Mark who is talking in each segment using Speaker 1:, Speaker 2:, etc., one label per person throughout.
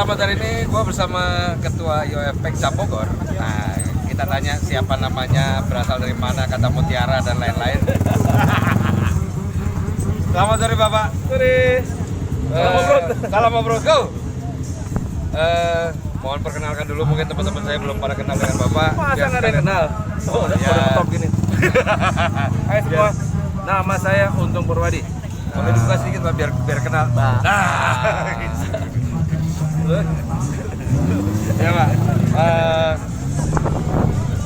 Speaker 1: selamat hari ini gue bersama Ketua IOF Pengcap Bogor. Nah, kita tanya siapa namanya, berasal dari mana, kata mutiara dan lain-lain. Selamat sore Bapak.
Speaker 2: Sore.
Speaker 1: Salam obrol, go. Mohon perkenalkan dulu, mungkin teman-teman saya belum pada kenal dengan Bapak.
Speaker 2: Masa nggak ada yang kenal? Oh,
Speaker 1: ya.
Speaker 2: udah top gini. Hai semua, nama saya Untung Purwadi.
Speaker 1: Boleh dibuka sedikit Pak, biar kenal.
Speaker 2: Nah.
Speaker 1: Ya Pak.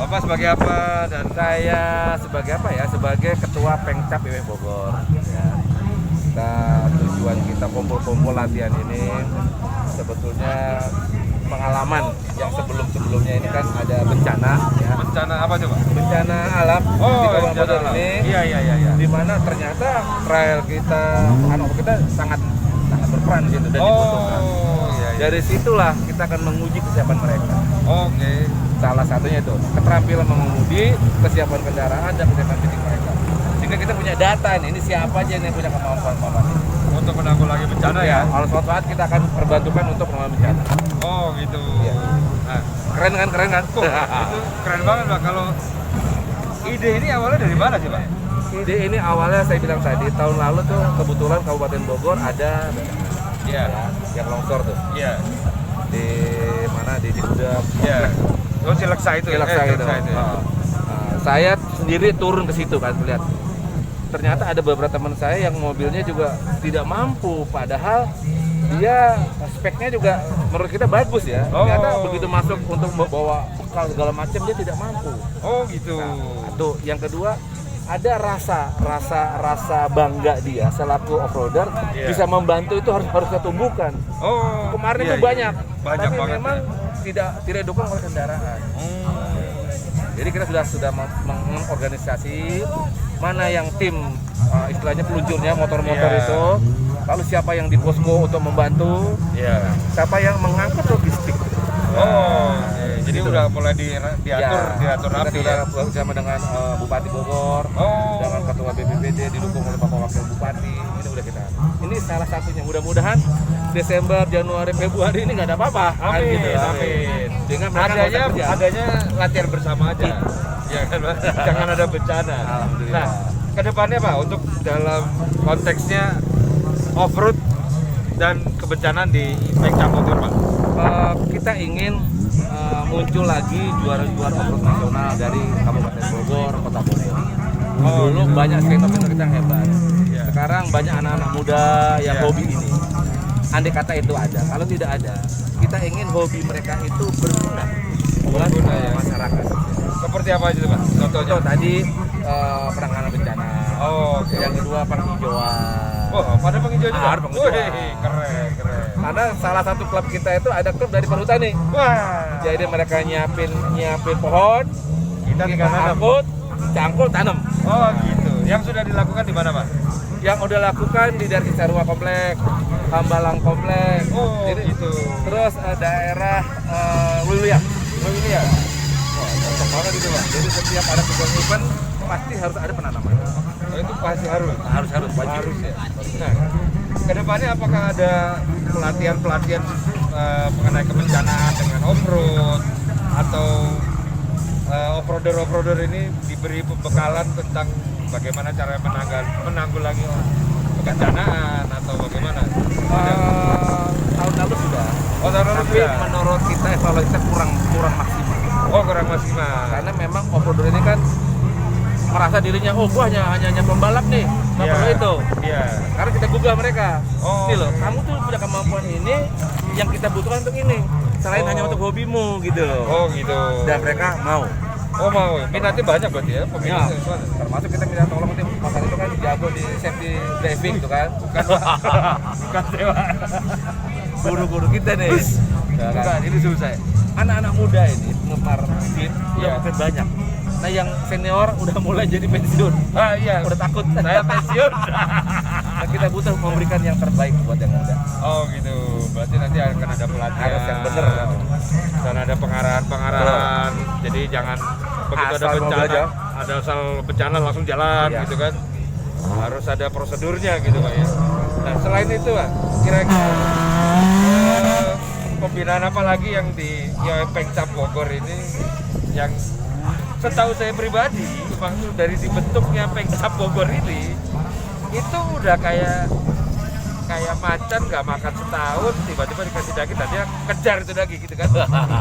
Speaker 1: Bapak sebagai apa dan
Speaker 2: Saya sebagai apa ya? Sebagai Ketua Pengcap IOF Bogor. Ya. Tujuan kita kumpul-kumpul latihan ini sebetulnya pengalaman yang sebelum-sebelumnya ini kan ada bencana ya.
Speaker 1: bencana apa coba?
Speaker 2: Bencana alam di Kabupaten Bogor ini.
Speaker 1: Iya.
Speaker 2: Di mana ternyata trail kita, anak kita sangat berperan di situ dan dibutuhkan.
Speaker 1: Iya.
Speaker 2: Dari situlah kita akan menguji kesiapan mereka.
Speaker 1: Oke.
Speaker 2: Salah satunya itu keterampilan mengemudi, kesiapan kendaraan dan kesiapan fisik mereka. Sehingga kita punya data nih, ini siapa aja yang punya kemampuan ini.
Speaker 1: Untuk menanggulangi bencana ya.
Speaker 2: Kalau suatu saat kita akan perbantukan untuk menanggulangi bencana.
Speaker 1: Oh gitu.
Speaker 2: Iya.
Speaker 1: Nah,
Speaker 2: Keren kan?
Speaker 1: itu keren banget Pak. Kalau ide ini awalnya dari mana sih Pak?
Speaker 2: Ide ini awalnya saya bilang tadi, tahun lalu tuh kebetulan Kabupaten Bogor ada
Speaker 1: Iya.
Speaker 2: yang longsor tuh.
Speaker 1: Iya.
Speaker 2: Di mana, di Gudang.
Speaker 1: Iya. Oh, Cileksa itu.
Speaker 2: Cileksa gitu.
Speaker 1: Cileksa itu. Ya.
Speaker 2: Saya sendiri turun ke situ kan, lihat. Ternyata ada beberapa teman saya yang mobilnya juga tidak mampu, padahal dia speknya juga menurut kita bagus ya. Ternyata begitu masuk untuk bawa bekal segala macam dia tidak mampu.
Speaker 1: Oh gitu.
Speaker 2: Tuh, yang kedua ada rasa bangga dia selaku offroader bisa membantu, itu harus kita tumbuhkan.
Speaker 1: Oh.
Speaker 2: Kemarin
Speaker 1: iya,
Speaker 2: itu
Speaker 1: iya.
Speaker 2: banyak
Speaker 1: Banyak
Speaker 2: tapi
Speaker 1: banget.
Speaker 2: memang tidak didukung oleh kendaraan. Jadi kita sudah mengorganisasi mana yang tim istilahnya peluncurnya motor-motor itu, lalu siapa yang di posko untuk membantu, siapa yang mengangkut logistik.
Speaker 1: Jadi udah mulai diatur rapi ya.
Speaker 2: Bersama dengan Bupati Bogor, dengan Ketua BPBD didukung oleh Bapak Wakil Bupati. Ini udah kita. Ini salah satunya. Mudah-mudahan Desember, Januari, Februari ini nggak ada apa-apa.
Speaker 1: Amin.
Speaker 2: Dengan mereka
Speaker 1: adanya latihan bersama aja. Ya kan, Pak? Jangan ada bencana.
Speaker 2: Alhamdulillah.
Speaker 1: Nah, kedepannya Pak, untuk dalam konteksnya off-road dan kebencanaan di Pengcap Bogor Pak.
Speaker 2: Kita ingin muncul lagi juara-juara off-road nasional dari Kabupaten Bogor, Kota Bogor. Dulu banyak skater kita yang hebat. Sekarang banyak anak-anak muda yang hobi ini. Andai kata itu ada, kalau tidak ada, kita ingin hobi mereka itu berguna buat masyarakat.
Speaker 1: Seperti apa aja Pak?
Speaker 2: Contoh tadi penanganan bencana. Yang kedua penghijauan.
Speaker 1: Pada penghijau juga?
Speaker 2: Penghijauan.
Speaker 1: Keren.
Speaker 2: Karena salah satu klub kita itu ada klub dari perhutani.
Speaker 1: Wah.
Speaker 2: Jadi mereka nyiapin pohon, kita angkut, cangkul, tanam.
Speaker 1: Oh gitu. Yang sudah dilakukan di mana Pak?
Speaker 2: Yang udah lakukan di Darki Sarua Komplek, Hambalang Komplek.
Speaker 1: Jadi itu.
Speaker 2: Terus daerah Wilia. Cocok banget itu Pak. Jadi setiap ada event pasti harus ada penanaman.
Speaker 1: Itu pasti harus
Speaker 2: Wajib.
Speaker 1: Harus ya. Nah, kedepannya apakah ada pelatihan mengenai kebencanaan dengan off-road atau off-roader ini diberi pembekalan tentang bagaimana cara menanggulangi kebencanaan atau bagaimana?
Speaker 2: Tahun lalu sudah.
Speaker 1: Tahun lalu
Speaker 2: Tapi
Speaker 1: sudah.
Speaker 2: menurut kita evaluasi kita kurang maksimal.
Speaker 1: Kurang maksimal.
Speaker 2: Karena memang off-roader ini kan merasa dirinya, gua hanya pembalap nih, nggak perlu itu. Karena kita gugah mereka. Nih loh, kamu tuh punya kemampuan ini, yang kita butuhkan untuk ini. Selain hanya untuk hobimu gitu.
Speaker 1: Gitu.
Speaker 2: Dan mereka mau.
Speaker 1: Mau. Minatnya banyak berarti ya peminatnya.
Speaker 2: Termasuk kita minta tolong nanti pasar itu kan jago di safety driving tuh kan.
Speaker 1: Bukan sewa.
Speaker 2: Guru-guru kita nih.
Speaker 1: Bukan, ini susah.
Speaker 2: Anak-anak muda ini penggemar game makin banyak. Nah yang senior udah mulai jadi pensiun. Udah takut.
Speaker 1: Saya pensiun.
Speaker 2: Nah, kita butuh memberikan yang terbaik buat yang muda.
Speaker 1: Gitu. Berarti nanti akan ada pelatihan.
Speaker 2: Harus yang bener.
Speaker 1: Dan ada pengarahan. Jadi jangan begitu ada bencana, asal bencana langsung jalan gitu kan. Harus ada prosedurnya gitu Pak ya. Nah selain itu Pak, kira-kira pembinaan apa lagi yang di Pengcap Bogor ini yang setahu saya pribadi maksud dari dibentuknya Pengcap Bogor ini itu udah kayak macan nggak makan setahun tiba-tiba dikasih daging tadi kejar itu daging gitu kan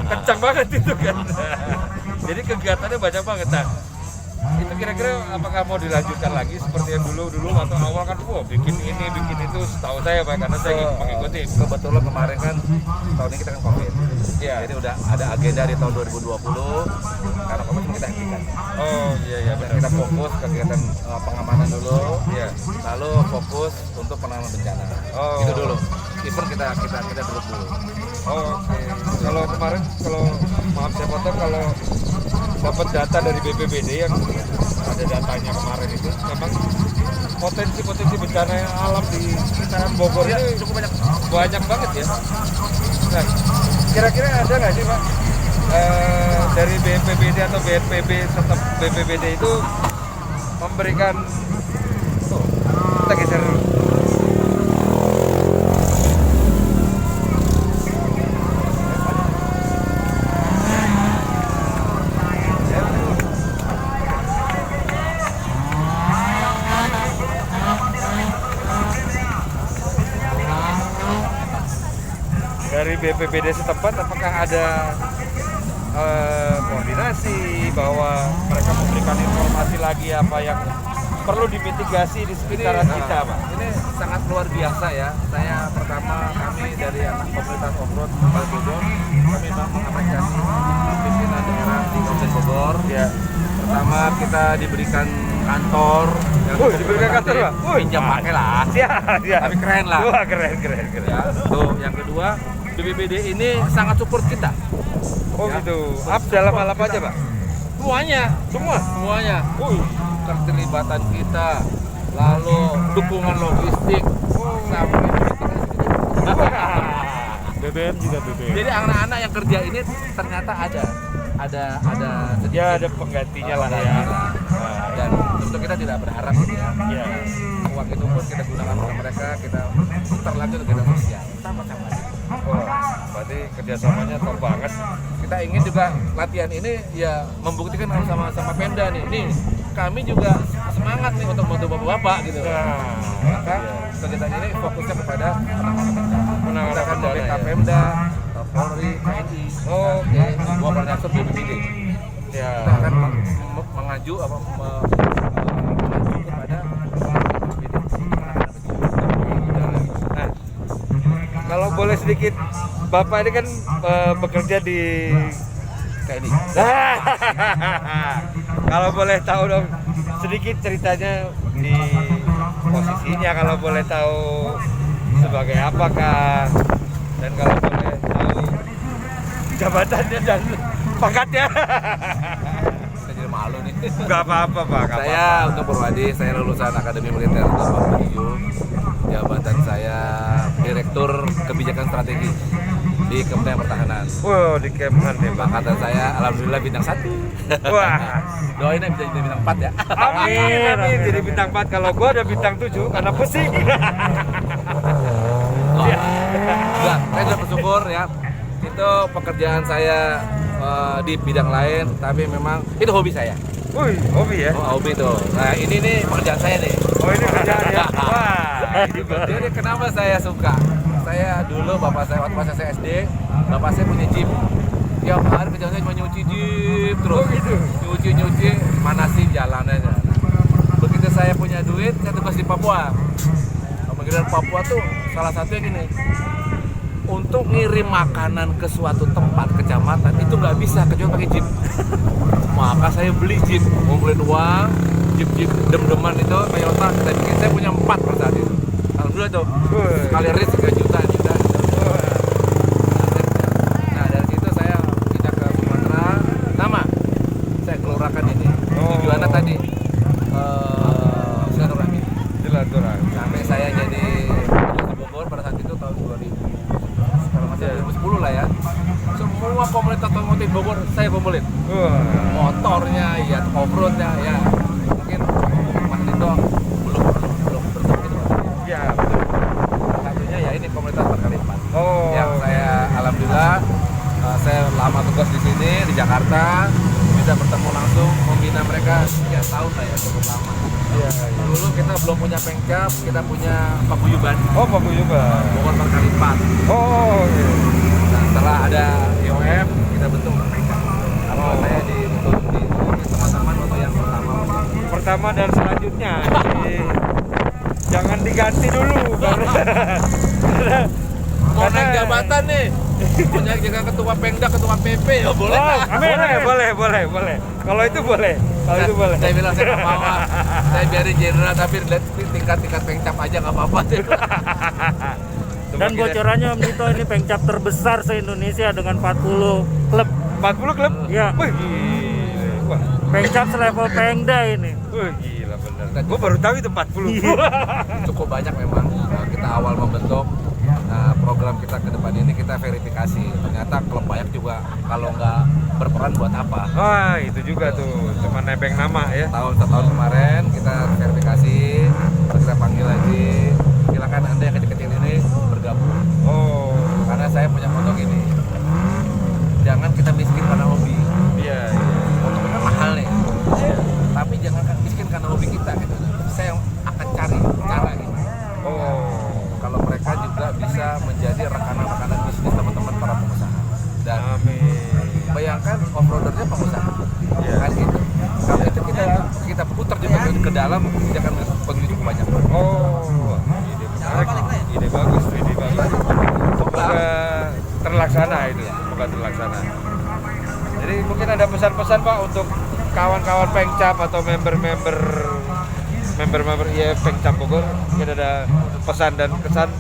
Speaker 1: kencang banget itu kan jadi kegiatannya banyak banget. Nah itu kira-kira apakah mau dilanjutkan lagi seperti yang dulu atau awal kan bikin ini bikin itu setahu saya Pak karena saya mengikuti.
Speaker 2: Kebetulan kemarin kan tahun ini kita kan COVID
Speaker 1: Ya.
Speaker 2: jadi udah ada agenda di tahun 2020 karena COVID kita hentikan.
Speaker 1: Oh iya
Speaker 2: Dan
Speaker 1: benar.
Speaker 2: kita fokus kegiatan pengamanan dulu,
Speaker 1: Iya.
Speaker 2: lalu fokus untuk penanganan bencana.
Speaker 1: Oh.
Speaker 2: Itu dulu. Event kita dulu.
Speaker 1: Oh, oke. Kalau kemarin maaf saya potong kalau dapat data dari BPBD yang ada datanya kemarin itu memang potensi bencana alam di sekitaran Bogor
Speaker 2: Ya,
Speaker 1: ini
Speaker 2: cukup banyak.
Speaker 1: banyak banget ya. Nah, kira-kira ada nggak sih Pak dari BPBD atau BNPB tetap BPBD itu memberikan kita geser dulu. Dari BPBD setempat apakah ada koordinasi bahwa mereka memberikan informasi lagi apa yang perlu dimitigasi di sekitaran kita Pak?
Speaker 2: Ini sangat luar biasa ya. Kami dari anak komunitas off-road Kabupaten Bogor, kami memang mengapresiasi pimpinan daerah di Kabupaten Bogor.
Speaker 1: Ya.
Speaker 2: Pertama kita diberikan kantor.
Speaker 1: Diberikan kantor Pak?
Speaker 2: Pinjam pakai lah.
Speaker 1: Ya.
Speaker 2: Tapi keren lah.
Speaker 1: Wah keren.
Speaker 2: Ya, tuh yang kedua BPBD ini sangat support kita.
Speaker 1: Oh
Speaker 2: Ya.
Speaker 1: gitu. Dalam hal apa aja Pak?
Speaker 2: Semuanya. Keterlibatan kita, lalu dukungan logistik, sampai
Speaker 1: BBM juga BBM.
Speaker 2: jadi anak-anak yang kerja ini ternyata ada sedikit
Speaker 1: Ya ada penggantinya lah ya.
Speaker 2: dan tentu kita tidak berharap gitu ya.
Speaker 1: Ya.
Speaker 2: Uang itu pun kita gunakan untuk mereka, kita putar lagi untuk kita sosial sama-sama.
Speaker 1: Wah, berarti kerjasamanya top banget.
Speaker 2: Kita ingin juga latihan ini ya membuktikan sama Pemda nih kami juga semangat nih untuk membantu bapak-bapak gitu.
Speaker 1: Nah,
Speaker 2: Maka kegiatan ini fokusnya kepada
Speaker 1: Penanganan
Speaker 2: kita akan
Speaker 1: bencana,
Speaker 2: membackup
Speaker 1: ya.
Speaker 2: Pemda, Polri, TNI,
Speaker 1: Oke.
Speaker 2: dua organisasi BPBD.
Speaker 1: Ya.
Speaker 2: Kita akan mengacu kepada
Speaker 1: Nah, kalau boleh sedikit, Bapak ini kan bekerja di
Speaker 2: TNI.
Speaker 1: Kalau boleh tahu dong sedikit ceritanya di posisinya, kalau boleh tahu sebagai apakah, dan kalau boleh tahu jabatannya dan pangkatnya.
Speaker 2: Saya jadi malu nih.
Speaker 1: Gak apa-apa Pak. Gak
Speaker 2: Saya untuk Purwadi, saya lulusan Akademi Militer tahun 2007. Jabatan saya Direktur Kebijakan Strategi di Kementerian Pertahanan.
Speaker 1: Wow, di Kemhan ya Pak.
Speaker 2: Angkatan saya alhamdulillah bintang 1.
Speaker 1: Wah.
Speaker 2: Doain bisa jadi bintang 4 ya.
Speaker 1: Amin. Jadi bintang 4. Kalau gua ada bintang 7 karena pusing.
Speaker 2: Oh. Enggak, saya sudah bersyukur ya. Itu pekerjaan saya di bidang lain, tapi memang itu hobi saya.
Speaker 1: Wih, hobi ya.
Speaker 2: Oh, hobi tuh. Nah, ini nih pekerjaan saya nih.
Speaker 1: Oh, ini kerjaan ya. Wah, ini berarti.
Speaker 2: Jadi kenapa saya suka? Saya dulu bapak saya waktu masa saya SD, bapak saya punya jeep. Tiap hari kerjanya cuma nyuci jeep terus.
Speaker 1: Oh, gitu.
Speaker 2: Nyuci, manasin jalannya. Nah, begitu saya punya duit, saya tugas di Papua. Pemanggilan Papua tuh salah satunya gini. Untuk ngirim makanan ke suatu tempat kecamatan itu nggak bisa kecuali pakai jeep. Maka saya beli jeep, ngumpulin uang, jeep dem-deman itu Toyota kita bikin. Saya punya 4 per saat itu. Alhamdulillah tuh. Sekali rit 3 juta. Nah dari situ saya pindah ke Sumatera. Nama saya kelurahan ini. Tujuannya tadi silaturahmi.
Speaker 1: Silaturahmi.
Speaker 2: Sampai saya jadi di Bogor pada saat itu tahun 2000. Kalau masih 2010 lah ya. Semua komunitas otomotif Bogor saya kumpulin.
Speaker 1: Wah.
Speaker 2: Motornya, ya off-roadnya, ya mungkin Mas Lindo belum bertemu gitu Mas.
Speaker 1: Ya, betul.
Speaker 2: Satunya ya ini komunitas berkali 4
Speaker 1: Oh.
Speaker 2: yang saya alhamdulillah lama tugas di sini di Jakarta, bisa bertemu langsung, membina mereka sekian tahun lah ya, cukup lama.
Speaker 1: Iya.
Speaker 2: Dulu kita belum punya Pengcap, kita punya paguyuban
Speaker 1: Oh, paguyuban.
Speaker 2: Bogor Berkali 4.
Speaker 1: Oh, iya.
Speaker 2: Nah, setelah ada IOM, kita bentuk Pengcap. Kalau saya dibentuk di teman-teman waktu yang
Speaker 1: Pertama dan selanjutnya. Jadi, jangan diganti dulu karena
Speaker 2: mau naik jabatan nih, mau jaga ketua Pengda, ketua PP ya boleh.
Speaker 1: Oh, boleh. Kalau itu boleh.
Speaker 2: Saya bilang saya nggak mau. Saya biarin jenderal tapi tingkat Pengcap aja nggak apa-apa.
Speaker 3: Dan bocorannya Om Dito, ini Pengcap terbesar se-Indonesia dengan 40 klub.
Speaker 1: 40 klub?
Speaker 3: Iya.
Speaker 1: Wih, gila. Wah,
Speaker 3: Pengcap selevel Pengda ini.
Speaker 1: gila bener. Gue baru tahu itu 40.
Speaker 2: Cukup banyak memang. Kita awal membentuk program kita ke depan ini, kita verifikasi. Ternyata klub banyak juga kalau nggak berperan buat apa.
Speaker 1: Wah, itu juga tuh, cuma nebeng nama ya.
Speaker 2: Tahun kemarin kita verifikasi, terus kita panggil lagi, silakan Anda yang kecil-kecil ini bergabung.
Speaker 1: Oh,
Speaker 2: Karena saya punya moto gini, jangan kita miskin karena hobi.
Speaker 1: iya.
Speaker 2: Motonya mahal nih, tapi jangan miskin karena hobi kita gitu. Saya akan cari cara gitu.
Speaker 1: Oh,
Speaker 2: Kalau mereka juga bisa menjadi rekanan-rekanan bisnis teman-teman para pengusaha. Dan
Speaker 1: amin.
Speaker 2: bayangkan off-roadernya pengusaha,
Speaker 1: Iya.
Speaker 2: kan gitu. Kalau itu kita putar juga ke dalam, dia akan begitu banyak.
Speaker 1: Oh, ide bagus, ide bagus. Semoga terlaksana itu, semoga terlaksana. Jadi mungkin ada pesan-pesan Pak untuk kawan-kawan Pengcap atau member-member IAF Pengcap Bogor, mungkin ada pesan dan kesan.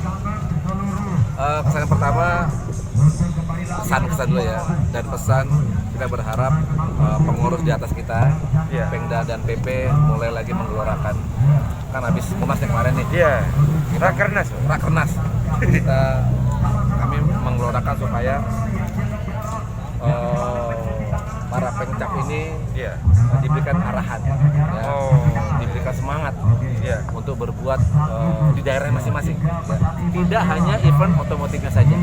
Speaker 2: Kesan yang pertama, kesan dulu ya. Dan pesan, kita berharap pengurus di atas kita,
Speaker 1: Iya.
Speaker 2: Pengda dan PP mulai lagi menggelorakan. Kan habis Munas yang kemarin nih,
Speaker 1: Iya, Rakernas.
Speaker 2: Rakernas. Kami menggelorakan supaya para Pengcap ini
Speaker 1: Iya.
Speaker 2: diberikan arahan, ya,
Speaker 1: Oh,
Speaker 2: diberikan semangat
Speaker 1: iya.
Speaker 2: untuk berbuat di daerah masing-masing. Ya. Tidak hanya event otomotifnya saja,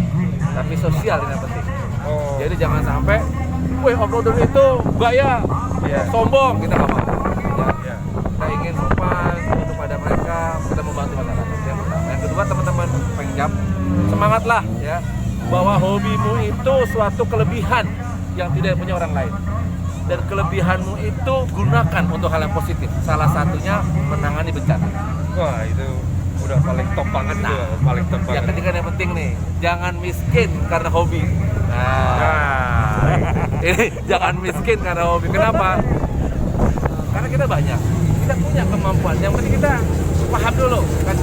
Speaker 2: tapi sosial ini yang penting.
Speaker 1: Oh,
Speaker 2: Jadi jangan sampai, wih off-roader itu gaya,
Speaker 1: Iya.
Speaker 2: sombong, kita nggak mau. Ya.
Speaker 1: iya.
Speaker 2: Kita ingin sopan kepada mereka, kita membantu masyarakat. Yang pertama. Yang kedua, teman-teman Pengcap, semangatlah ya, bahwa hobimu itu suatu kelebihan yang tidak punya orang lain. Dan kelebihanmu itu gunakan untuk hal yang positif. Salah satunya menangani bencana.
Speaker 1: Wah, itu udah paling top banget itu, paling top
Speaker 2: Yang
Speaker 1: banget.
Speaker 2: ketiga yang penting nih, jangan miskin karena hobi.
Speaker 1: Nah,
Speaker 2: Ini jangan miskin karena hobi. Kenapa? Karena kita banyak, kita punya kemampuan. Yang penting kita paham dulu. Kan?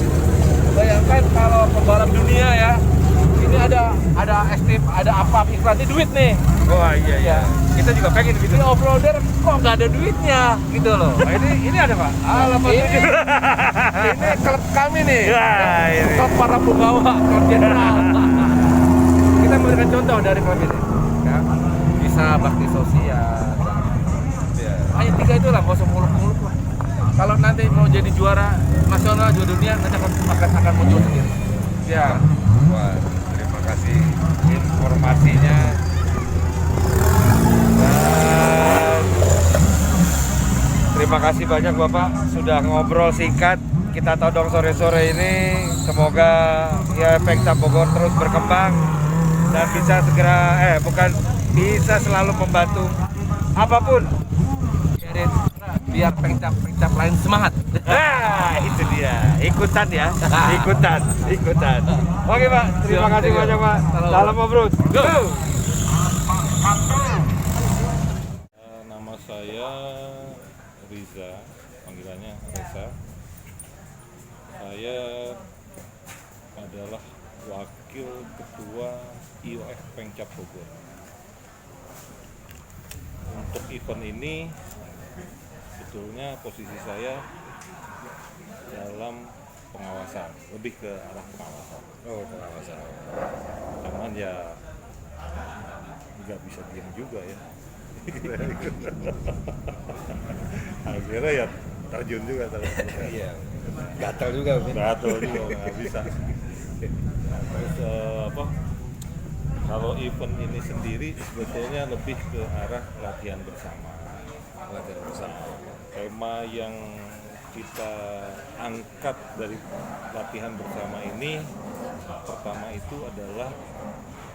Speaker 2: Bayangkan kalau pembalap dunia ya, ini ada estim, ada apa iklannya duit nih.
Speaker 1: wah iya. Kita juga pengen gitu.
Speaker 2: Ini off-roader kok nggak ada duitnya gitu loh.
Speaker 1: Nah, ini ada Pak.
Speaker 2: Ini klub kami nih.
Speaker 1: Ya, ini.
Speaker 2: Klub para penggawa, klub jenderal. Kita memberikan contoh dari klub ini. Ya. Bisa bakti sosial.
Speaker 1: Iya.
Speaker 2: Hanya 3 itu lah, nggak usah muluk-muluk lah. Kalau nanti mau jadi juara nasional, juara dunia, nanti akan muncul sendiri.
Speaker 1: Ya. Wah, terima kasih informasinya. Dan terima kasih banyak Bapak sudah ngobrol singkat. Kita todong sore-sore ini. Semoga ya Pengcap Bogor terus berkembang dan bisa bisa selalu membantu apapun.
Speaker 2: Biar Pengcap lain semangat.
Speaker 1: Nah, itu dia. Ikutan ya. Ikutan. Oke, Pak. Terima kasih banyak, Pak. Salam ngobrol. Go.
Speaker 4: Nama saya Riza, panggilannya Reza. Saya adalah wakil ketua IOF Pengcap Bogor. Untuk event ini sebetulnya posisi saya dalam pengawasan, lebih ke arah pengawasan.
Speaker 1: Oh, pengawasan.
Speaker 4: Cuman ya nggak bisa diam juga ya. Akhirnya ya terjun juga terus.
Speaker 1: Iya. Gatal juga, Min.
Speaker 4: Gatel juga nggak bisa. Terus Kalau event ini sendiri sebetulnya lebih ke arah latihan bersama.
Speaker 5: Latihan bersama.
Speaker 4: Tema yang kita angkat dari latihan bersama ini pertama itu adalah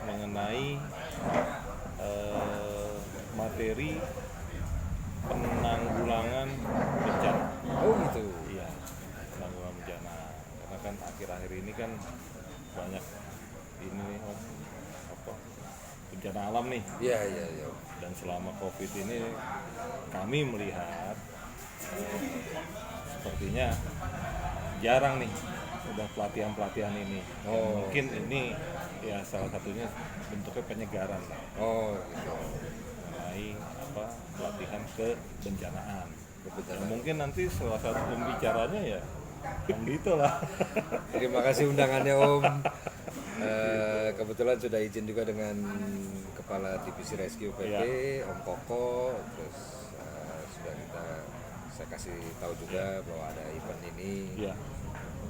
Speaker 4: mengenai materi penanggulangan bencana.
Speaker 5: Oh gitu.
Speaker 4: Iya, penanggulangan bencana. Karena kan akhir-akhir ini kan banyak ini apa bencana alam nih.
Speaker 5: Iya iya iya.
Speaker 4: Dan selama COVID ini kami melihat sepertinya jarang nih udah pelatihan ini.
Speaker 5: Oh.
Speaker 4: Mungkin ini ya salah satunya bentuknya penyegaran lah.
Speaker 5: Oh gitu.
Speaker 4: Mengenai pelatihan kebencanaan.
Speaker 5: Kebetulan.
Speaker 4: Mungkin nanti salah satu pembicaranya ya Om Dito lah.
Speaker 5: Terima kasih undangannya Om. Kebetulan sudah izin juga dengan Kepala Divisi Rescue PP, Om Koko, terus saya kasih tahu juga bahwa ada event ini.
Speaker 4: Iya.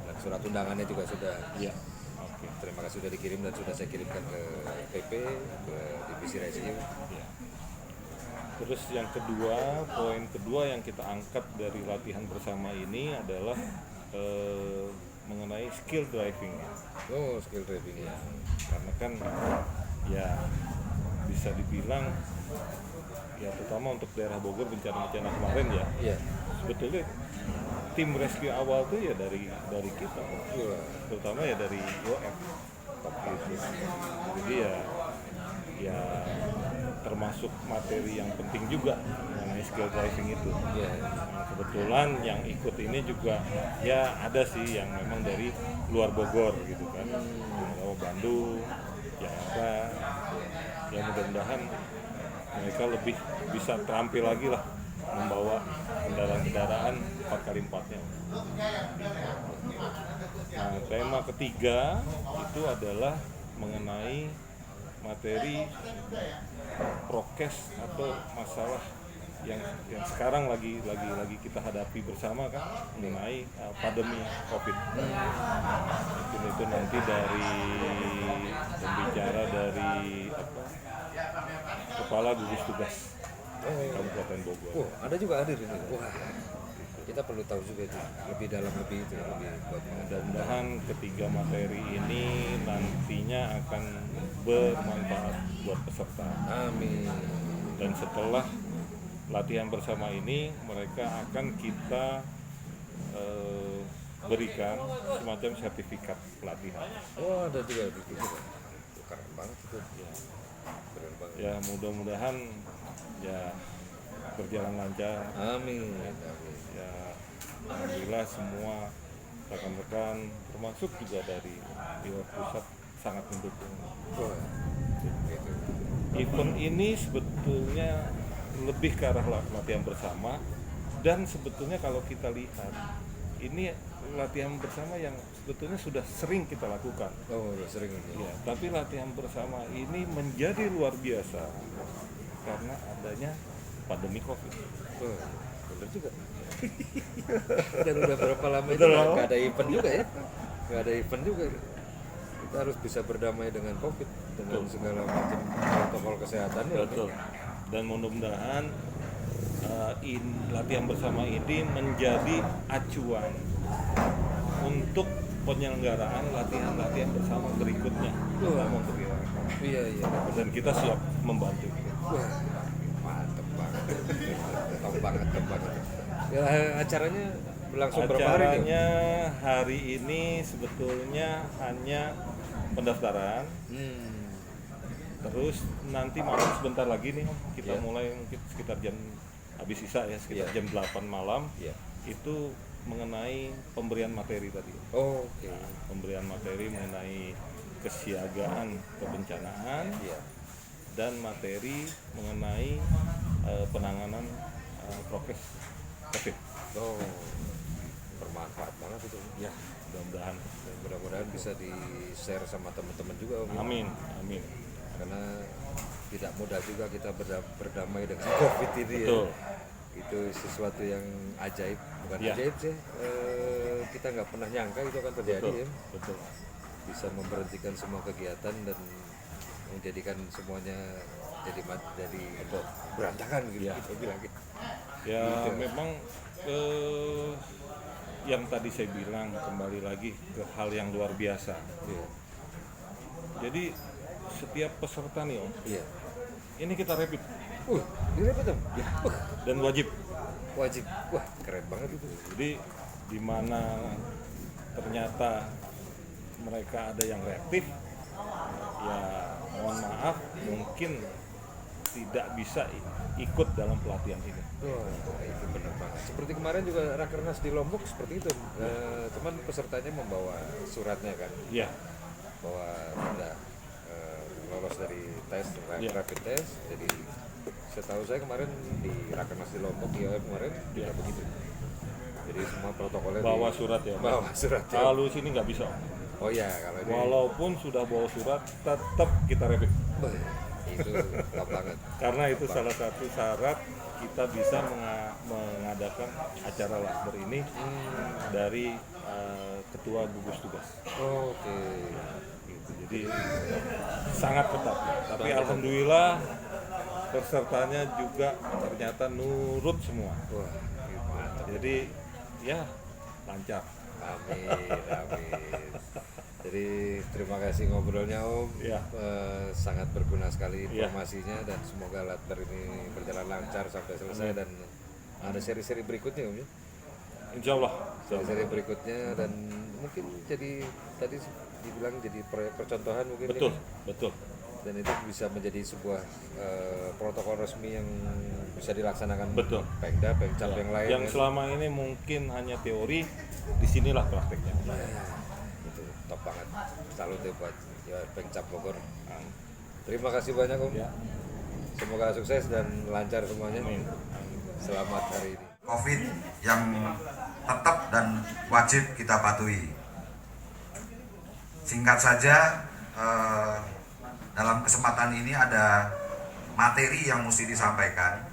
Speaker 5: Dan surat undangannya juga sudah.
Speaker 4: Iya. Oke.
Speaker 5: Terima kasih sudah dikirim dan sudah saya kirimkan ke PP, ke Divisi Rescue.
Speaker 4: Iya. Terus yang kedua, poin kedua yang kita angkat dari latihan bersama ini adalah mengenai skill driving.
Speaker 5: Oh, skill driving ya.
Speaker 4: Karena kan ya bisa dibilang ya terutama untuk daerah Bogor bencana-bencana kemarin ya.
Speaker 5: Iya.
Speaker 4: Sebetulnya tim rescue awal tuh ya dari kita,
Speaker 5: Iya.
Speaker 4: terutama ya dari UF. Gitu. Jadi ya termasuk materi yang penting juga mengenai skill driving itu.
Speaker 5: Iya.
Speaker 4: Nah, kebetulan yang ikut ini juga ya ada sih yang memang dari luar Bogor gitu kan, Bandung, Jakarta. Ya mudah-mudahan mereka lebih bisa terampil lagi lah membawa kendaraan-kendaraan 4x4-nya. Nah, tema ketiga itu adalah mengenai materi prokes atau masalah yang sekarang lagi kita hadapi bersama kan mengenai pandemi COVID. Mungkin itu nanti dari pembicara dari Kepala Gugus Tugas Kabupaten Bogor.
Speaker 5: Oh, ada juga hadir ini. Wah. Kita perlu tahu juga itu lebih dalam lebih buat
Speaker 4: Mudah-mudahan ketiga materi ini nantinya akan bermanfaat buat peserta.
Speaker 5: Amin.
Speaker 4: Dan setelah latihan bersama ini mereka akan kita berikan semacam sertifikat pelatihan.
Speaker 5: Oh, ada juga gitu. Keren banget itu.
Speaker 4: Ya,
Speaker 5: Keren banget.
Speaker 4: ya mudah-mudahan ya berjalan lancar.
Speaker 5: Amin.
Speaker 4: Ya alhamdulillah semua rekan-rekan termasuk juga dari luar pusat sangat mendukung.
Speaker 5: Wah. Gitu.
Speaker 4: Event ini sebetulnya lebih ke arah latihan bersama dan sebetulnya kalau kita lihat ini latihan bersama yang sebetulnya sudah sering kita lakukan.
Speaker 5: Oh, udah sering ini.
Speaker 4: Ya, tapi latihan bersama ini menjadi luar biasa karena adanya pandemi COVID.
Speaker 5: Oh, bener juga. Dan udah berapa lama itu
Speaker 4: Betul.
Speaker 5: nggak ada event juga ya? Nggak ada event juga. Kita harus bisa berdamai dengan COVID dengan segala macam protokol kesehatannya.
Speaker 4: Betul. Dan mudah-mudahan latihan bersama ini menjadi acuan untuk penyelenggaraan latihan-latihan bersama berikutnya. Terutama untuk Irak.
Speaker 5: Iya iya.
Speaker 4: Dan kita siap membantu.
Speaker 5: Wah, mantep banget. Top banget. Ya, acaranya berlangsung berapa hari nih?
Speaker 4: Acaranya hari ini sebetulnya hanya pendaftaran. Terus nanti malam sebentar lagi nih kita mulai mungkin sekitar jam habis sisa ya sekitar jam 8 malam.
Speaker 5: Iya.
Speaker 4: Itu mengenai pemberian materi tadi.
Speaker 5: Oh, oke.
Speaker 4: Nah, pemberian materi mengenai kesiagaan kebencanaan dan materi mengenai penanganan prokes COVID.
Speaker 5: Oh, bermanfaat banget itu.
Speaker 4: Ya, mudah-mudahan.
Speaker 5: Dan mudah-mudahan bisa di-share sama teman-teman juga, Om.
Speaker 4: Amin, amin.
Speaker 5: Karena tidak mudah juga kita berdamai dengan COVID ini.
Speaker 4: Betul.
Speaker 5: Ya. Itu sesuatu yang ajaib, bukan
Speaker 4: Ya.
Speaker 5: ajaib sih. Kita nggak pernah nyangka itu akan terjadi
Speaker 4: Betul,
Speaker 5: ya.
Speaker 4: betul.
Speaker 5: Bisa memberhentikan semua kegiatan dan menjadikan semuanya jadi berantakan gitu,
Speaker 4: Ya.
Speaker 5: kita bilang gitu.
Speaker 4: Ya memang yang tadi saya bilang kembali lagi ke hal yang luar biasa.
Speaker 5: Iya.
Speaker 4: Jadi setiap peserta nih Om,
Speaker 5: Iya.
Speaker 4: ini kita rapid
Speaker 5: Ini apa tuh? Ya.
Speaker 4: dan wajib.
Speaker 5: Wajib. Wah, keren banget itu.
Speaker 4: Jadi di mana ternyata mereka ada yang reaktif, ya mohon maaf mungkin tidak bisa ikut dalam pelatihan ini.
Speaker 5: Wah, itu benar banget. Seperti kemarin juga Rakernas di Lombok seperti itu. Cuman pesertanya membawa suratnya kan,
Speaker 4: Ya,
Speaker 5: bahwa sudah lolos dari tes,
Speaker 4: Iya.
Speaker 5: rapid test. Jadi setahu saya kemarin di Rakernas di Lombok ya kemarin juga begitu. Jadi semua protokolnya
Speaker 4: bawa surat ya.
Speaker 5: bawa surat.
Speaker 4: Kalau sini nggak bisa Om.
Speaker 5: Oh iya, kalau ini
Speaker 4: Walaupun sudah bawa surat, tetap kita rapid.
Speaker 5: itu top banget.
Speaker 4: Karena itu salah satu syarat kita bisa mengadakan acara lakber ini dari ketua gugus tugas.
Speaker 5: Oke.
Speaker 4: Gitu. Jadi sangat ketat. Tapi alhamdulillah pesertanya juga ternyata nurut semua.
Speaker 5: Wah, mantap.
Speaker 4: Jadi ya lancar.
Speaker 5: Amin. Jadi terima kasih ngobrolnya Om.
Speaker 4: Ya.
Speaker 5: Sangat berguna sekali
Speaker 4: Ya.
Speaker 5: informasinya dan semoga lakber ini berjalan lancar sampai selesai dan ada seri-seri berikutnya Om ya.
Speaker 4: Insya Allah.
Speaker 5: Seri-seri berikutnya dan mungkin jadi tadi dibilang jadi proyek percontohan mungkin ya,
Speaker 4: Betul,
Speaker 5: kan?
Speaker 4: betul.
Speaker 5: Dan itu bisa menjadi sebuah protokol resmi yang bisa dilaksanakan
Speaker 4: Betul.
Speaker 5: Pemda, Pemcap yang lain.
Speaker 4: Yang
Speaker 5: kan?
Speaker 4: selama ini mungkin hanya teori, disinilah prakteknya.
Speaker 5: Itu top banget. Salut ya buat ya Pemcap Bogor. Terima kasih banyak Om.
Speaker 4: Ya.
Speaker 5: Semoga sukses dan lancar semuanya.
Speaker 4: Amin.
Speaker 5: Selamat hari ini.
Speaker 6: COVID yang tetap dan wajib kita patuhi. Singkat saja, dalam kesempatan ini ada materi yang mesti disampaikan.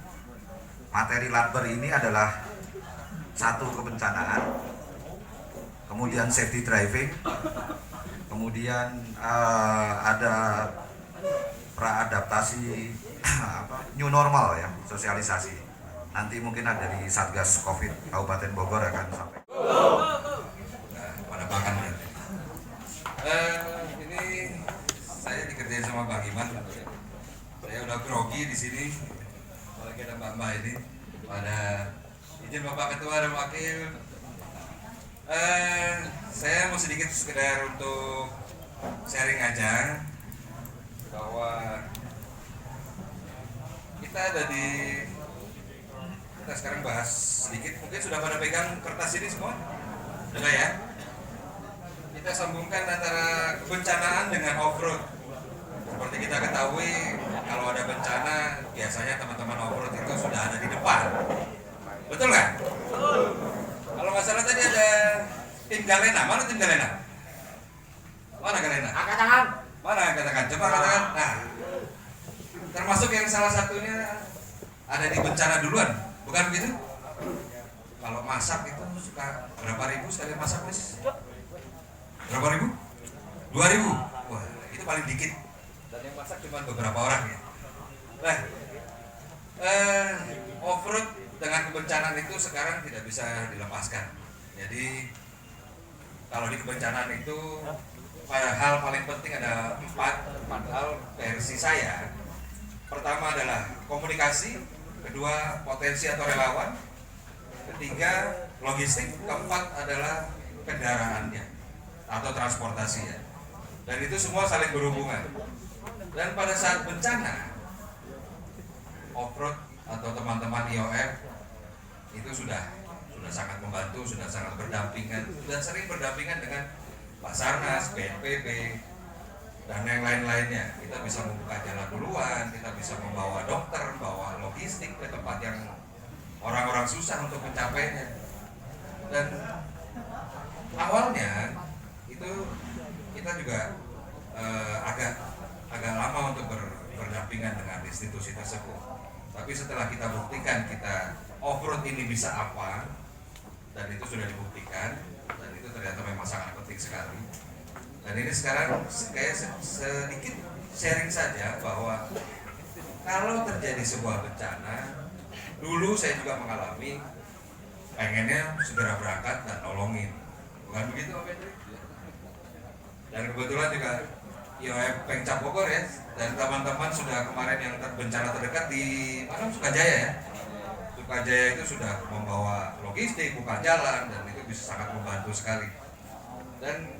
Speaker 6: Materi lakber ini adalah satu kebencanaan, kemudian safety driving, kemudian ada praadaptasi new normal ya, sosialisasi. Nanti mungkin ada dari Satgas COVID Kabupaten Bogor akan sampai. Pada makan berarti. Ini saya dikerjain sama Bang Iman. Saya udah grogi di sini. Apalagi ada Mbak ini. Pada izin Bapak Ketua dan Wakil. Saya mau sedikit sekedar untuk sharing aja bahwa kita ada di kita sekarang bahas sedikit, mungkin sudah pada pegang kertas ini semua? Sudah ya? Kita sambungkan antara kebencanaan dengan off-road. Seperti kita ketahui, kalau ada bencana, biasanya teman-teman off-road itu sudah ada di depan. Betul nggak? Kalau nggak salah tadi ada tim Galena, mana tim Galena? Mana Galena? Angkat tangan. Mana angkat tangan? Coba angkat tangan. Nah, termasuk yang salah satunya ada di bencana duluan. Bukan begitu? Kalau masak itu suka berapa ribu sekali masak, Mas? Berapa ribu? 2.000. Wah, itu paling dikit. Dan yang masak cuma beberapa orang ya. Nah, off-road dengan kebencanaan itu sekarang tidak bisa dilepaskan. Jadi kalau di kebencanaan itu hal paling penting ada empat hal versi saya. Pertama adalah komunikasi, kedua potensi atau relawan, ketiga logistik, keempat adalah kendaraannya atau transportasinya. Dan itu semua saling berhubungan. Dan pada saat bencana, off-road atau teman-teman IOF itu sudah sangat membantu, sudah sangat berdampingan, sudah sering berdampingan dengan Basarnas, BNPB, dan yang lain-lainnya. Kita bisa membuka jalan duluan, kita bisa membawa dokter, bawa logistik ke tempat yang orang-orang susah untuk mencapainya. Dan awalnya itu kita juga agak lama untuk berdampingan dengan institusi tersebut. Tapi setelah kita buktikan kita off-road ini bisa apa, dan itu sudah dibuktikan, dan itu ternyata memang sangat penting sekali. Dan ini sekarang kayak sedikit sharing saja bahwa kalau terjadi sebuah bencana, dulu saya juga mengalami, pengennya segera berangkat dan nolongin, bukan begitu Pak Pedri? Dan kebetulan juga IOF Pengcap Bogor ya, dan teman-teman sudah kemarin yang bencana terdekat di mana Sukajaya ya. Sukajaya itu sudah membawa logistik, buka jalan, dan itu bisa sangat membantu sekali. Dan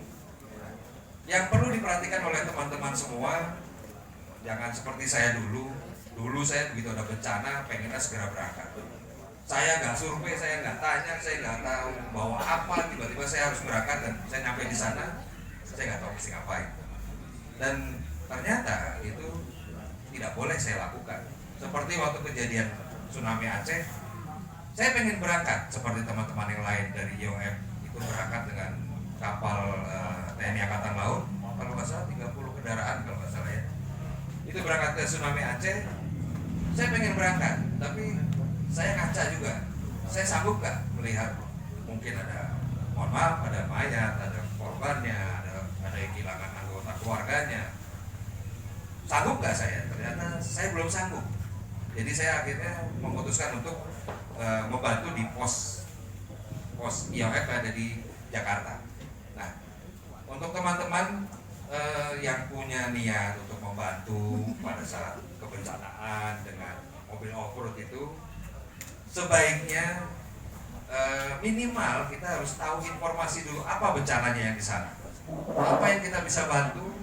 Speaker 6: yang perlu diperhatikan oleh teman-teman semua, jangan seperti saya dulu. Dulu saya begitu ada bencana, pengennya segera berangkat. Saya nggak survei, saya nggak tanya, saya nggak tahu bawa apa, tiba-tiba saya harus berangkat dan saya nyampe di sana, saya nggak tahu mesti ngapain. Dan ternyata itu tidak boleh saya lakukan. Seperti waktu kejadian tsunami Aceh, saya pengen berangkat seperti teman-teman yang lain dari IOF itu berangkat dengan kapal TNI Angkatan Laut, kalau nggak salah 30 kendaraan kalau nggak salah ya. Itu berangkat ke tsunami Aceh, saya pengen berangkat, tapi saya ngaca juga, saya sanggup nggak melihat mungkin ada, mohon maaf, ada mayat, ada korbannya, ada yang kehilangan anggota keluarganya. Sanggup nggak saya? Ternyata saya belum sanggup. Jadi saya akhirnya memutuskan untuk membantu di pos IOF ada di Jakarta. Nah, untuk teman-teman yang punya niat untuk membantu pada saat kebencanaan dengan mobil off-road itu, sebaiknya minimal kita harus tahu informasi dulu apa bencananya yang di sana, apa yang kita bisa bantu,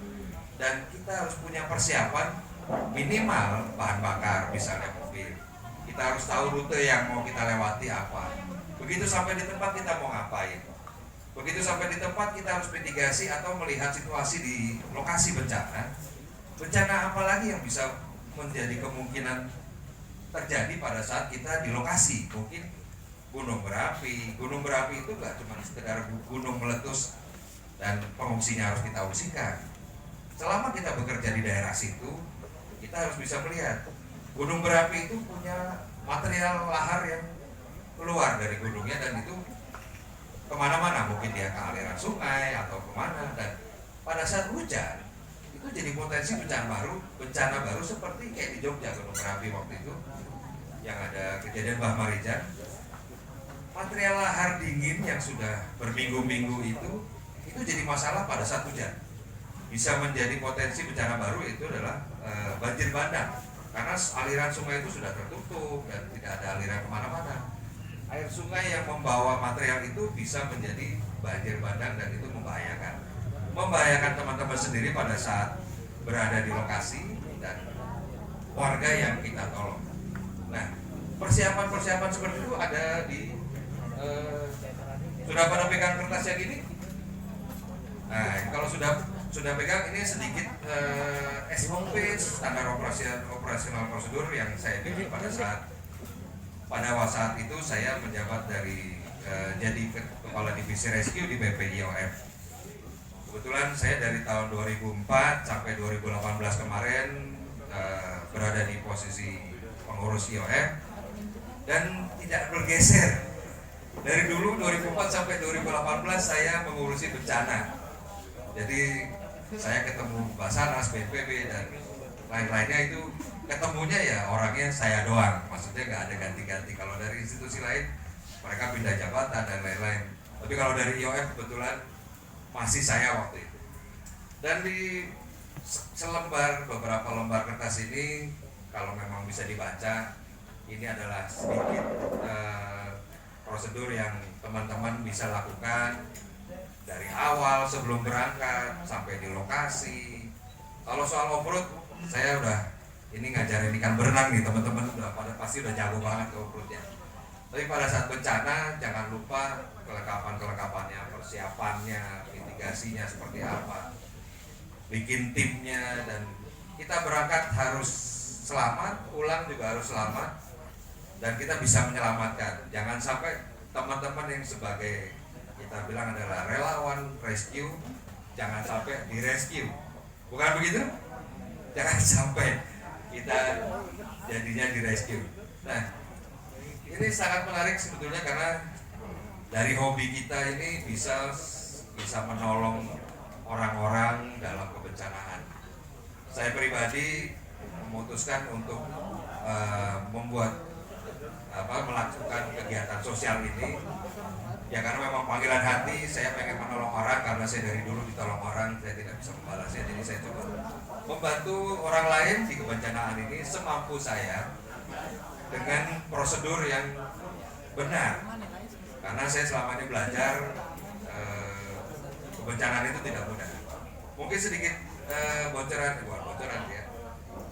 Speaker 6: dan kita harus punya persiapan minimal bahan bakar, misalnya mobil. Kita harus tahu rute yang mau kita lewati apa. Begitu sampai di tempat kita mau ngapain. Begitu sampai di tempat kita harus mitigasi atau melihat situasi di lokasi bencana. Bencana apa lagi yang bisa menjadi kemungkinan terjadi pada saat kita di lokasi? Mungkin gunung berapi. Gunung berapi itu nggak cuma sekedar gunung meletus dan pengungsinya harus kita ungsikan. Selama kita bekerja di daerah situ, kita harus bisa melihat gunung berapi itu punya material lahar yang keluar dari gunungnya, dan itu kemana-mana, mungkin dia ke aliran sungai atau kemana. Dan pada saat hujan itu jadi potensi bencana baru seperti kayak di Jogja gunung berapi waktu itu yang ada kejadian Mbah Marijan. Material lahar dingin yang sudah berminggu-minggu itu jadi masalah pada saat hujan. Bisa menjadi potensi bencana baru itu adalah banjir bandang, karena aliran sungai itu sudah tertutup dan tidak ada aliran kemana-mana. Air sungai yang membawa material itu bisa menjadi banjir bandang, dan itu membahayakan teman-teman sendiri pada saat berada di lokasi dan warga yang kita tolong. Nah, persiapan seperti itu ada di sudah pada pegang kertas yang gini. Nah, kalau sudah pegang, ini sedikit SOP, standar operasional prosedur yang saya bikin pada saat itu saya menjabat dari jadi kepala divisi rescue di BPIOF. Kebetulan saya dari tahun 2004 sampai 2018 kemarin berada di posisi pengurus IOF dan tidak bergeser. Dari dulu 2004 sampai 2018 saya mengurusi bencana. Jadi saya ketemu Basarnas, BNPB, dan lain-lainnya itu ketemunya ya orangnya saya doang. Maksudnya nggak ada ganti-ganti. Kalau dari institusi lain mereka pindah jabatan dan lain-lain. Tapi kalau dari IOF kebetulan masih saya waktu itu. Dan di beberapa lembar kertas ini, kalau memang bisa dibaca, ini adalah sedikit prosedur yang teman-teman bisa lakukan dari awal sebelum berangkat sampai di lokasi. Kalau soal off-road, saya udah ini ngajarin ikan berenang nih teman-teman, pasti udah jago banget ke off-roadnya. Tapi pada saat bencana jangan lupa kelengkapannya, persiapannya, mitigasinya seperti apa, bikin timnya, dan kita berangkat harus selamat, pulang juga harus selamat, dan kita bisa menyelamatkan. Jangan sampai teman-teman yang sebagai kita bilang adalah relawan rescue, jangan sampai di rescue, bukan begitu? Jangan sampai kita jadinya di rescue. Nah, ini sangat menarik sebetulnya, karena dari hobi kita ini bisa menolong orang-orang dalam kebencanaan. saya pribadi memutuskan untuk melakukan kegiatan sosial ini ya karena memang panggilan hati. Saya pengen menolong orang karena saya dari dulu ditolong orang, saya tidak bisa membalasnya, jadi saya coba membantu orang lain di kebencanaan ini semampu saya dengan prosedur yang benar, karena saya selama ini belajar kebencanaan itu tidak mudah. Mungkin sedikit bocoran ya,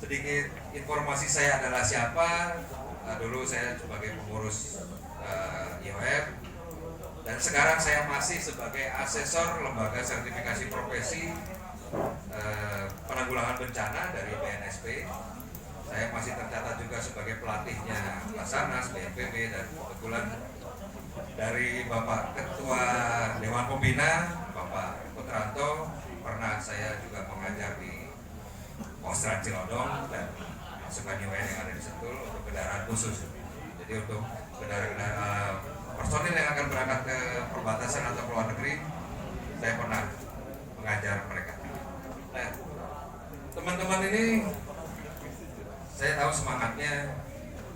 Speaker 6: sedikit informasi saya adalah siapa. Dulu saya sebagai pengurus IOF, dan sekarang saya masih sebagai asesor lembaga sertifikasi profesi penanggulangan bencana dari BNSP. Saya masih tercatat juga sebagai pelatihnya Basarnas, BNPB, dan kebetulan dari Bapak Ketua Dewan Pembina, Bapak Putranto, pernah saya juga mengajar di Kostrat Cilodong dan pasukan UN yang ada di Sentul untuk kendaraan khusus. Jadi untuk kendaraan personil yang akan berangkat ke perbatasan atau ke luar negeri, saya pernah mengajar mereka. Nah, teman-teman ini saya tahu semangatnya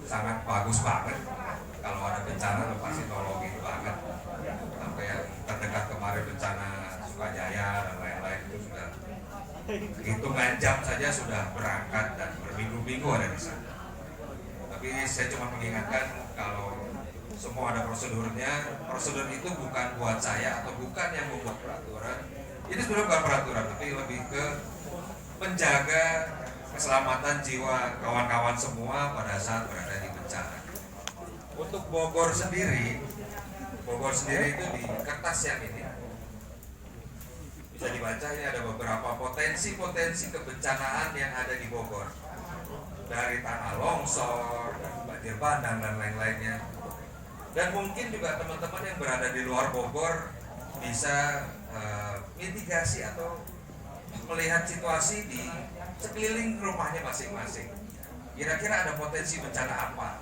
Speaker 6: sangat bagus banget. Kalau ada bencana pasti nolongin banget. Sampai yang terdekat kemarin bencana Sukajaya dan lain-lain itu sudah hitungan jam saja sudah berangkat dan berminggu-minggu ada di sana. Tapi saya cuma mengingatkan kalau semua ada prosedurnya. Prosedur itu bukan buat saya atau bukan yang membuat peraturan. Itu sebenarnya bukan peraturan, tapi lebih ke menjaga keselamatan jiwa kawan-kawan semua pada saat berada di bencana. Untuk Bogor sendiri itu di kertas yang ini bisa dibaca, ini ada beberapa potensi kebencanaan yang ada di Bogor, dari tanah longsor, banjir bandang dan lain-lainnya. Dan mungkin juga teman-teman yang berada di luar Bogor bisa mitigasi atau melihat situasi di sekeliling rumahnya masing-masing. Kira-kira ada potensi bencana apa?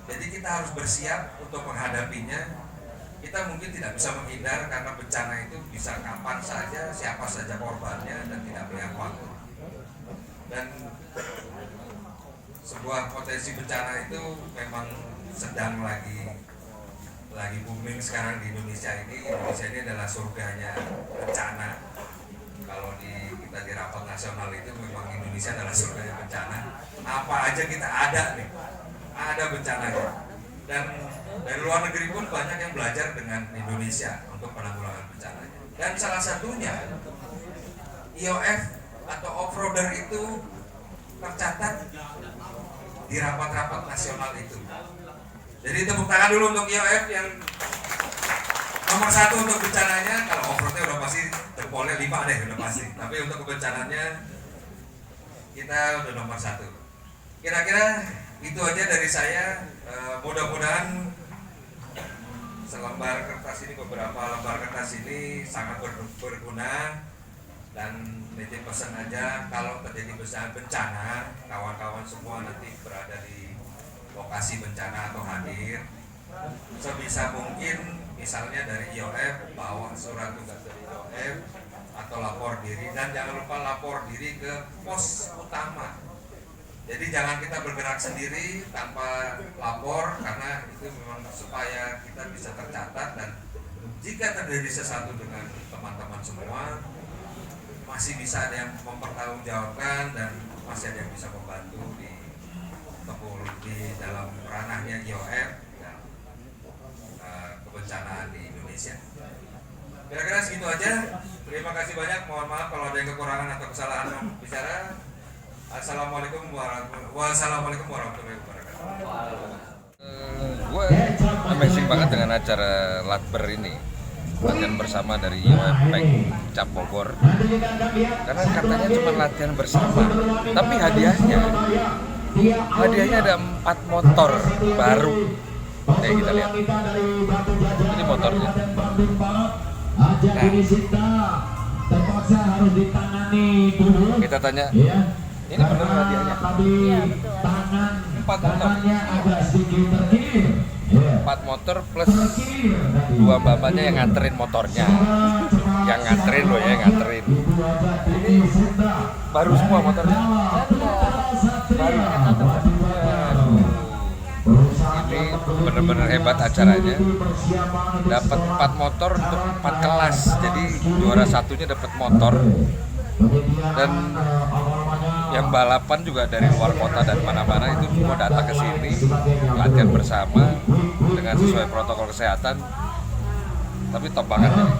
Speaker 6: Jadi kita harus bersiap untuk menghadapinya. Kita mungkin tidak bisa menghindar karena bencana itu bisa kapan saja, siapa saja korbannya, dan tidak melihat waktu. Dan sebuah potensi bencana itu memang sedang lagi booming sekarang di Indonesia ini. Indonesia ini adalah surganya bencana. Kalau kita di rapat nasional itu memang Indonesia adalah surganya bencana. Apa aja kita ada nih, ada bencananya. Dan dari luar negeri pun banyak yang belajar dengan Indonesia untuk penanggulangan bencananya. Dan salah satunya IOF atau off-roader itu tercatat di rapat-rapat nasional itu. Jadi tepuk tangan dulu untuk IOF yang nomor 1 untuk bencananya. Kalau off-roadnya udah pasti jempolnya 5 deh, udah pasti. Tapi untuk kebencananya kita udah nomor 1. Kira-kira itu aja dari saya. Mudah-mudahan selembar kertas ini, beberapa lembar kertas ini sangat berguna. Dan nitip pesan aja, kalau terjadi bencana, kawan-kawan semua nanti berada di lokasi bencana atau hadir, sebisa mungkin misalnya dari IOF bawa surat tugas dari IOF atau lapor diri, dan jangan lupa lapor diri ke pos utama. Jadi jangan kita bergerak sendiri tanpa lapor, karena itu memang supaya kita bisa tercatat, dan jika terjadi sesuatu dengan teman-teman semua masih bisa ada yang mempertanggungjawabkan dan masih ada yang bisa membantu di dalam ranahnya IOF dan kebencanaan di Indonesia. Kira-kira segitu aja. Terima kasih banyak. Mohon maaf kalau ada yang kekurangan atau kesalahan bicara. Assalamualaikum warahmatullahi wabarakatuh.
Speaker 5: Gue amazing banget dengan acara Latber ini, latihan bersama dari IOF Pengcap Bogor. Karena katanya cuma latihan bersama, tapi hadiahnya ada 4 motor baru. Nih kita lihat, ini motornya. Nah, kita tanya, ini benar hadiahnya?
Speaker 7: Iya, betul.
Speaker 5: 4 motor. 4 motor plus 2 bapaknya yang nganterin motornya.
Speaker 1: yang nganterin loh ya, nganterin. Ini baru semua motornya. Baru. Ini bener-bener hebat acaranya. Dapat 4 motor untuk 4 kelas. Jadi juara satunya dapat motor. Dan yang balapan juga dari luar kota dan mana-mana itu semua datang ke sini latihan bersama dengan sesuai protokol kesehatan. Tapi top banget ini.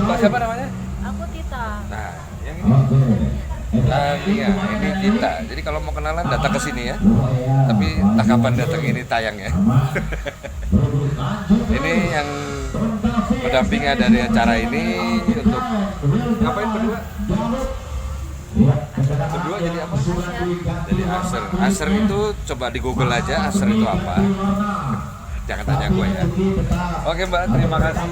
Speaker 1: Mbak siapa namanya?
Speaker 7: Aku Tita.
Speaker 1: Nah, yang ini. Iya, ini Tita. Jadi kalau mau kenalan datang ke sini ya. Tapi entah kapan datang ini tayang ya. Ini yang pendampingnya dari acara ini untuk ngapain berdua? Berdua jadi apa? Jadi aser. Aser itu coba di Google aja, aser itu apa? Jangan tanya gue ya. Oke Mbak, terima kasih.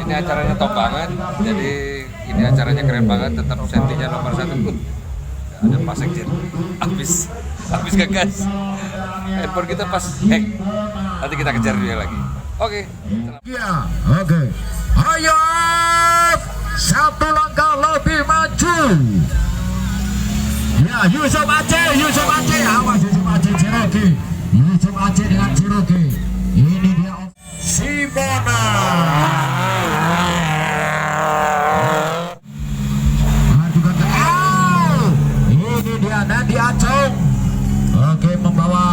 Speaker 1: Ini acaranya top banget. Jadi ini acaranya keren banget. Tetap safety-nya nomor 1. Ada Pak Sekjen. Habis ngegas. Handphone kita pas hack. Nanti kita kejar dia lagi. Oke.
Speaker 8: Ya, oke. Ayo, satu langkah lebih maju. Ya, Yusuf Aceh, awas Yusuf Aceh Cherokee. Yusuf Aceh dengan Cherokee. Ini dia Simona. Ini dia Nandi Acung. Oke, membawa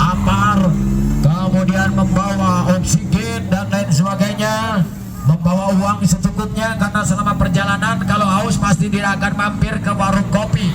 Speaker 8: Amar, kemudian membawa oksigen dan lain sebagainya, membawa uang secukupnya karena selama perjalanan kalau haus pasti dia akan mampir ke warung kopi.